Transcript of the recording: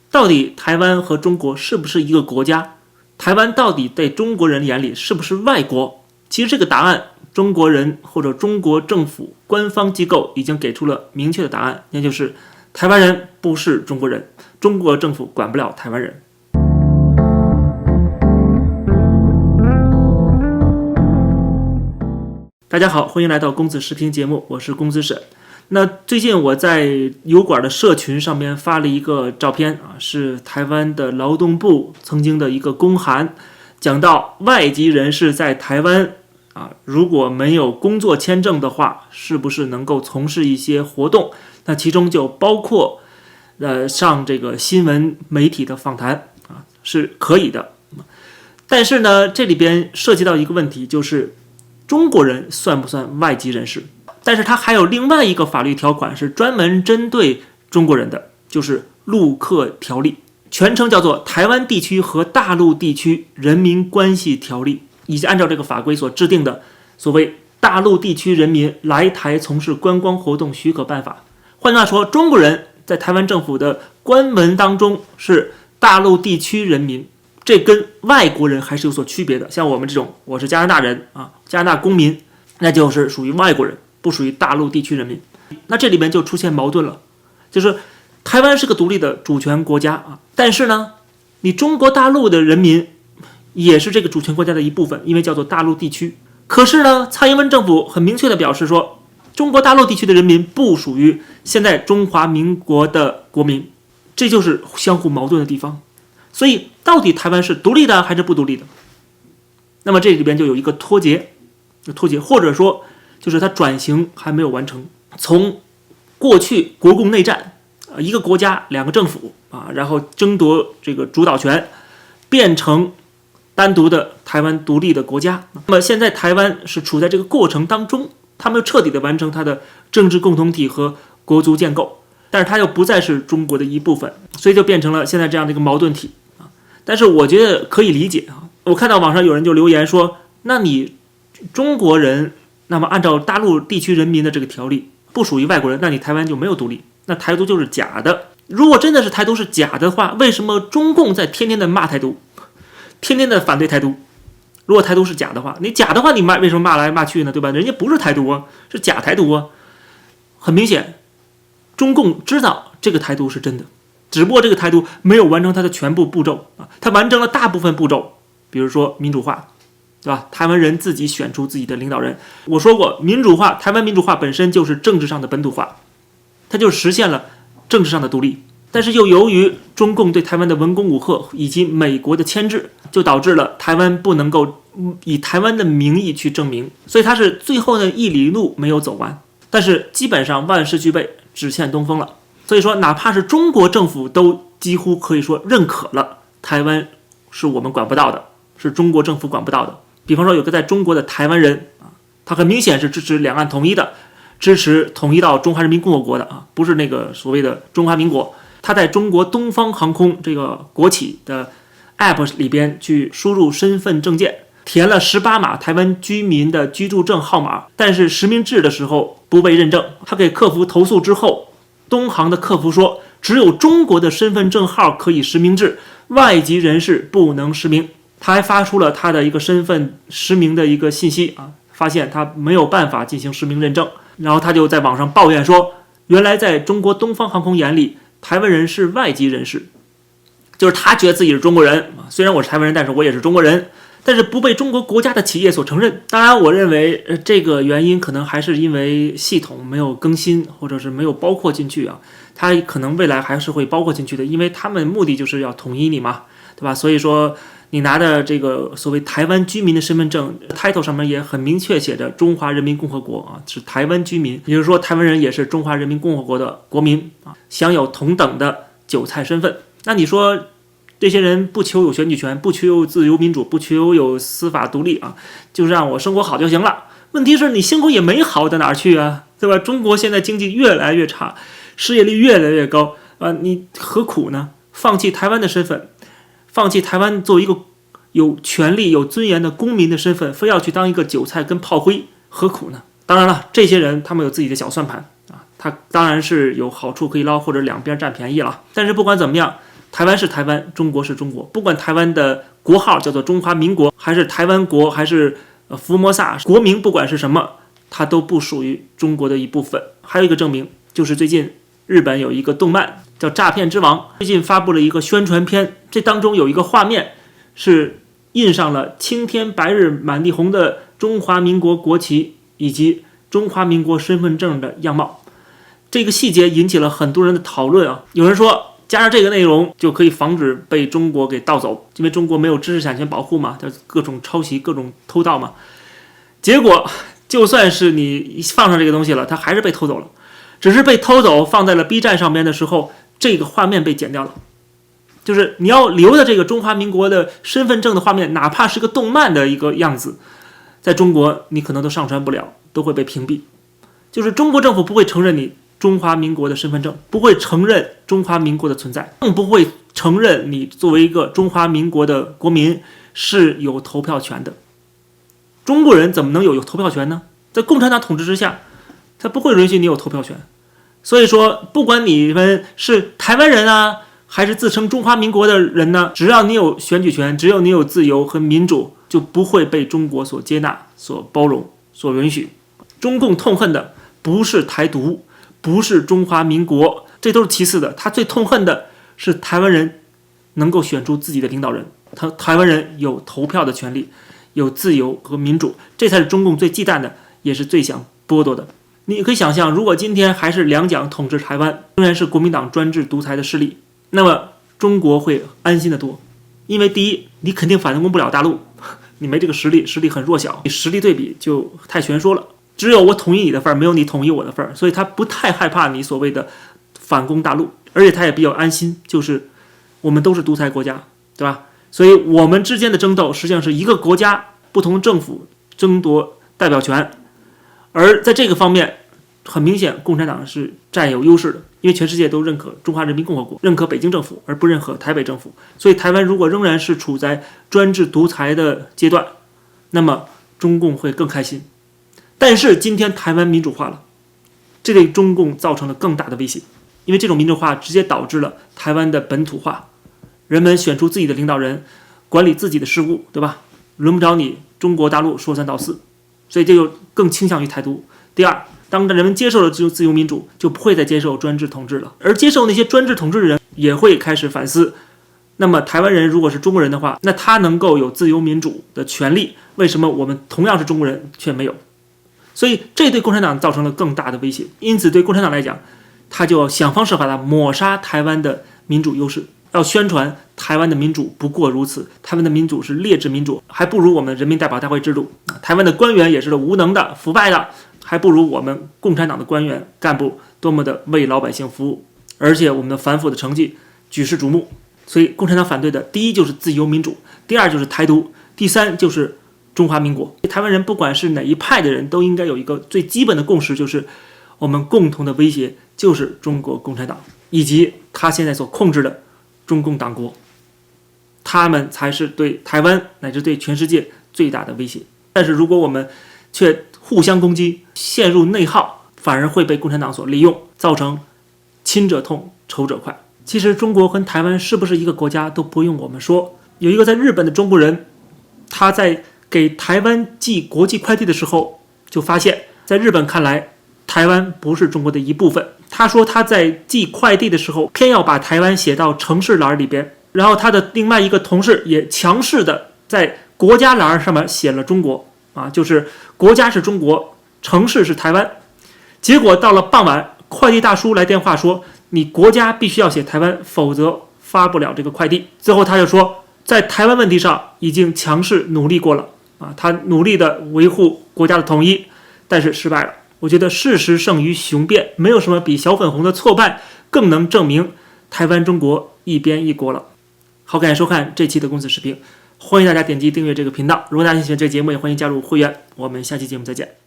到底台湾和中国是不是一个国家？台湾到底在中国人眼里是不是外国？其实这个答案，中国人或者中国政府官方机构已经给出了明确的答案，那就是台湾人不是中国人，中国政府管不了台湾人。大家好，欢迎来到公子视频节目，我是公子沈。那最近我在油管的社群上面发了一个照片是台湾的劳动部曾经的一个公函，讲到外籍人士在台湾如果没有工作签证的话，是不是能够从事一些活动？那其中就包括上这个新闻媒体的访谈是可以的。但是呢，这里边涉及到一个问题，就是中国人算不算外籍人士？但是它还有另外一个法律条款是专门针对中国人的，就是陆客条例，全称叫做《台湾地区和大陆地区人民关系条例》，以及按照这个法规所制定的所谓《大陆地区人民来台从事观光活动许可办法》。换句话说，中国人在台湾政府的官文当中是大陆地区人民，这跟外国人还是有所区别的。像我们这种，我是加拿大人加拿大公民，那就是属于外国人，不属于大陆地区人民。那这里面就出现矛盾了，就是台湾是个独立的主权国家但是呢，你中国大陆的人民也是这个主权国家的一部分，因为叫做大陆地区。可是呢，蔡英文政府很明确的表示说，中国大陆地区的人民不属于现在中华民国的国民，这就是相互矛盾的地方。所以到底台湾是独立的还是不独立的？那么这里边就有一个脱节，或者说就是它转型还没有完成。从过去国共内战一个国家两个政府然后争夺这个主导权，变成单独的台湾独立的国家。那么现在台湾是处在这个过程当中，它没有彻底的完成它的政治共同体和国族建构，但是它又不再是中国的一部分，所以就变成了现在这样的一个矛盾体但是我觉得可以理解我看到网上有人就留言说，那你中国人，那么按照大陆地区人民的这个条例不属于外国人，那你台湾就没有独立，那台独就是假的。如果真的是台独是假的话，为什么中共在天天的骂台独，天天的反对台独？如果台独是假的话，你假的话你为什么骂来骂去呢？对吧？人家不是台独是假台独很明显，中共知道这个台独是真的，只不过这个台独没有完成它的全部步骤它完成了大部分步骤，比如说民主化，对吧？台湾人自己选出自己的领导人。我说过，民主化，台湾民主化本身就是政治上的本土化，它就实现了政治上的独立。但是又由于中共对台湾的文攻武吓以及美国的牵制，就导致了台湾不能够以台湾的名义去证明，所以它是最后的一里路没有走完。但是基本上万事俱备，只欠东风了。所以说，哪怕是中国政府都几乎可以说认可了台湾是我们管不到的，是中国政府管不到的。比方说有个在中国的台湾人他很明显是支持两岸统一的，支持统一到中华人民共和国的不是那个所谓的中华民国。他在中国东方航空这个国企的 App 里边去输入身份证件，填了18码台湾居民的居住证号码，但是实名制的时候不被认证。他给客服投诉之后，东航的客服说只有中国的身份证号可以实名制，外籍人士不能实名。他还发出了他的一个身份实名的一个信息发现他没有办法进行实名认证。然后他就在网上抱怨说，原来在中国东方航空眼里，台湾人是外籍人士，就是他觉得自己是中国人，虽然我是台湾人，但是我也是中国人，但是不被中国国家的企业所承认。当然我认为这个原因可能还是因为系统没有更新，或者是没有包括进去它可能未来还是会包括进去的，因为他们目的就是要统一你嘛，对吧？所以说你拿的这个所谓台湾居民的身份证 title 上面也很明确写着中华人民共和国是台湾居民，也就是说台湾人也是中华人民共和国的国民享有同等的韭菜身份。那你说这些人不求有选举权，不求有自由民主，不求有司法独立就是让我生活好就行了。问题是你生活也没好到哪儿去对吧？中国现在经济越来越差，失业率越来越高你何苦呢？放弃台湾的身份，放弃台湾作为一个有权利有尊严的公民的身份，非要去当一个韭菜跟炮灰，何苦呢？当然了，这些人他们有自己的小算盘他当然是有好处可以捞，或者两边占便宜了。但是不管怎么样，台湾是台湾，中国是中国，不管台湾的国号叫做中华民国，还是台湾国，还是福摩萨国名，不管是什么，它都不属于中国的一部分。还有一个证明，就是最近日本有一个动漫叫《诈骗之王》，最近发布了一个宣传片，这当中有一个画面是印上了青天白日满地红的中华民国国旗以及中华民国身份证的样貌。这个细节引起了很多人的讨论啊，有人说加上这个内容就可以防止被中国给盗走，因为中国没有知识产权保护嘛，叫各种抄袭各种偷盗嘛。结果就算是你放上这个东西了，它还是被偷走了，只是被偷走放在了 B 站上面的时候，这个画面被剪掉了。就是你要留的这个中华民国的身份证的画面，哪怕是个动漫的一个样子，在中国你可能都上传不了，都会被屏蔽。就是中国政府不会承认你中华民国的身份证，不会承认中华民国的存在，更不会承认你作为一个中华民国的国民是有投票权的。中国人怎么能有投票权呢？在共产党统治之下，他不会允许你有投票权。所以说，不管你们是台湾人啊，还是自称中华民国的人呢，只要你有选举权，只要你有自由和民主，就不会被中国所接纳、所包容、所允许。中共痛恨的不是台独，不是中华民国，这都是其次的。他最痛恨的是台湾人能够选出自己的领导人，台湾人有投票的权利，有自由和民主，这才是中共最忌惮的，也是最想剥夺的。你可以想象，如果今天还是两蒋统治台湾，仍然是国民党专制独裁的势力，那么中国会安心的多。因为第一，你肯定反攻不了大陆，你没这个实力，实力很弱小，你实力对比就太悬殊了。只有我统一你的份儿，没有你统一我的份儿，所以他不太害怕你所谓的反攻大陆，而且他也比较安心，就是我们都是独裁国家，对吧？所以我们之间的争斗实际上是一个国家不同政府争夺代表权，而在这个方面，很明显共产党是占有优势的，因为全世界都认可中华人民共和国，认可北京政府，而不认可台北政府。所以台湾如果仍然是处在专制独裁的阶段，那么中共会更开心。但是今天台湾民主化了，这对中共造成了更大的威胁，因为这种民主化直接导致了台湾的本土化，人们选出自己的领导人，管理自己的事务，对吧？轮不着你中国大陆说三道四，所以这就更倾向于台独。第二，当人们接受了自由民主，就不会再接受专制统治了，而接受那些专制统治的人也会开始反思，那么台湾人如果是中国人的话，那他能够有自由民主的权利，为什么我们同样是中国人却没有？所以这对共产党造成了更大的威胁，因此对共产党来讲，他就要想方设法的抹杀台湾的民主优势，要宣传台湾的民主不过如此，台湾的民主是劣质民主，还不如我们人民代表大会制度，台湾的官员也是无能的、腐败的，还不如我们共产党的官员干部多么的为老百姓服务，而且我们的反腐的成绩举世瞩目。所以共产党反对的第一就是自由民主，第二就是台独，第三就是中华民国。台湾人不管是哪一派的人都应该有一个最基本的共识，就是我们共同的威胁就是中国共产党以及他现在所控制的中共党国，他们才是对台湾乃至对全世界最大的威胁。但是如果我们却互相攻击，陷入内耗，反而会被共产党所利用，造成亲者痛仇者快。其实中国跟台湾是不是一个国家都不用我们说，有一个在日本的中国人，他在给台湾寄国际快递的时候就发现，在日本看来台湾不是中国的一部分。他说他在寄快递的时候偏要把台湾写到城市栏里边，然后他的另外一个同事也强势的在国家栏上面写了中国啊，就是国家是中国，城市是台湾。结果到了傍晚，快递大叔来电话说你国家必须要写台湾，否则发不了这个快递。最后他就说在台湾问题上已经强势努力过了啊，他努力的维护国家的统一，但是失败了。我觉得事实胜于雄辩，没有什么比小粉红的挫败更能证明台湾中国一边一国了。好，感谢收看这期的公子视频，欢迎大家点击订阅这个频道。如果大家喜欢这个节目，也欢迎加入会员。我们下期节目再见。